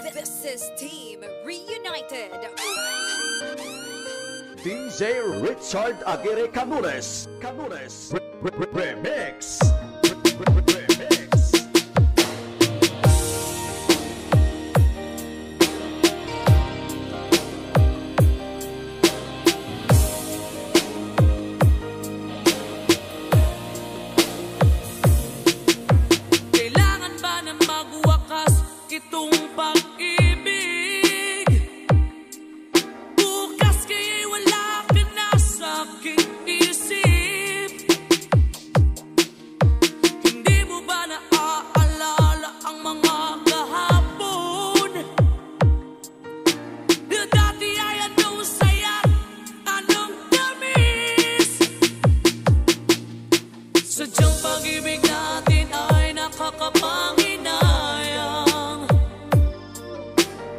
This is Team Reunited. DJ Richard Aguirre Canules Remix. Kailangan ba na magwakas itong pag-ibig? Bukas kaya'y wala ka na sa aking isip. Hindi mo ba naaalala ang mga kahapon? Na dati ay anong saya, anong tamis. Sadyang pag-ibig natin ay nakakapanginayang,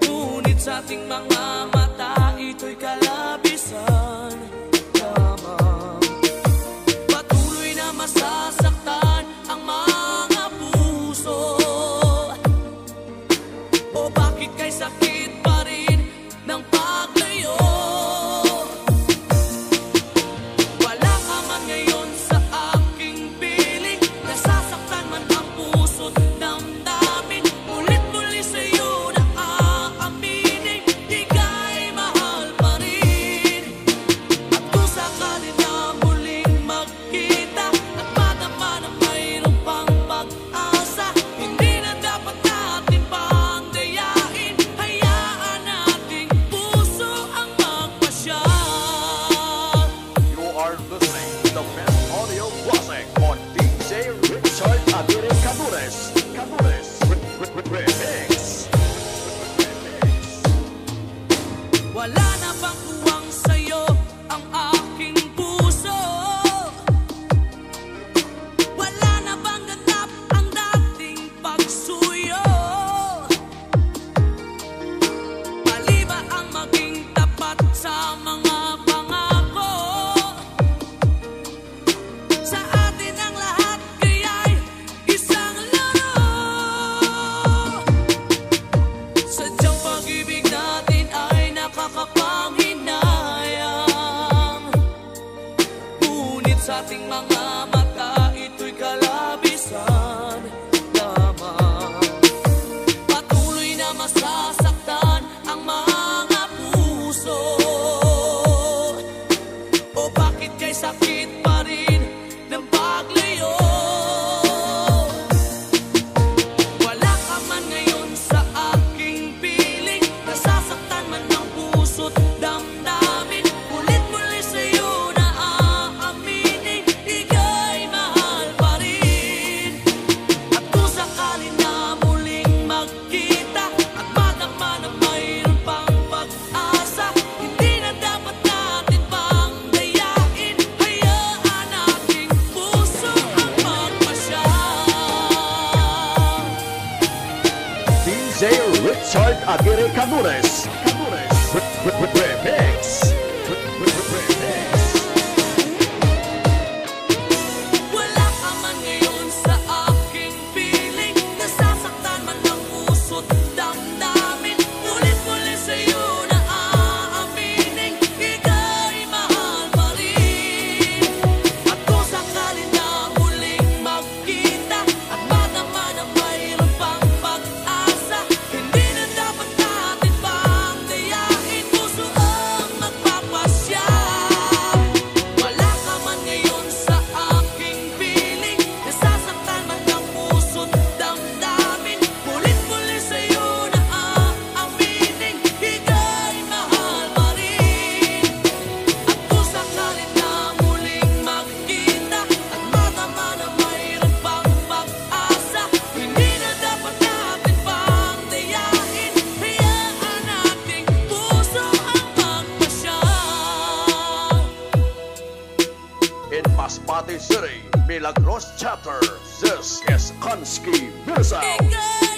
ngunit sa ating mga mata ito'y kalabisan lamang. Patuloy na masasaktan ang mga puso. O bakit kay sakit pa rin ng paglayo? Wala ka man ngayon sa aking piling, nasasaktan man ang puso't damdamin. Ulit-muli sa'yo na aaminin, di ka'y mahal pa rin. At kung sakali na muling magkita at madama na mayroong pang pag-asa, hindi na dapat natin pang dayain. Hayaan nating puso ang magpasya. You are listening to the best audio classic on DJ Richard Aguirre Canules Remix. Wala na bang uwang sa'yo ang aking puso? Wala na bang ganap ang dating pagsuyo? Mali ba ang maging tapat sa mga pangako? Sa atin ang lahat kaya'y isang laro. Sadyang pag-ibig natin ay nakakapanginayang, ngunit sa ating mga mata ito'y kalabisan lamang. Patuloy na masasaktan ang mga puso. O bakit kay sakit pa rin ng paglayo? Wala ka man ngayon sa aking piling, nasasaktan man ang puso't damdamin. Ulit-muli sa'yo na aaminin, ika'y mahal pa rin. At kung sakali na muling magkita at madama na mayroon pang pag-asa, hindi na dapat natin pang dayain. Hayaan nating puso ang magpasya. DJ Richard Aguirre Canules Remix. Wala ka man ngayon sa aking piling, nasasaktan man ang puso't damdamin. Ulit-muli sa'yo na aaminin, ika'y mahal pa rin. At kung sakali na muling magkita at madama na mayroon pang pag-asa, hindi na dapat natin pang dayain. Puso ang magpapasya. Wala ka man ngayon sa aking piling, nasasaktan man ang puso't damdamin. Ulit-muli sa'yo na aaminin, ika'y mahal pa rin. At kung sakali na muling magkita at madama na mayroon pang pag-asa, hindi na dapat natin pang dayain. Hayaan nating puso ang magpasya. In Masbate City, Milagros Chapter, this is Kansky Mirza. Ika'y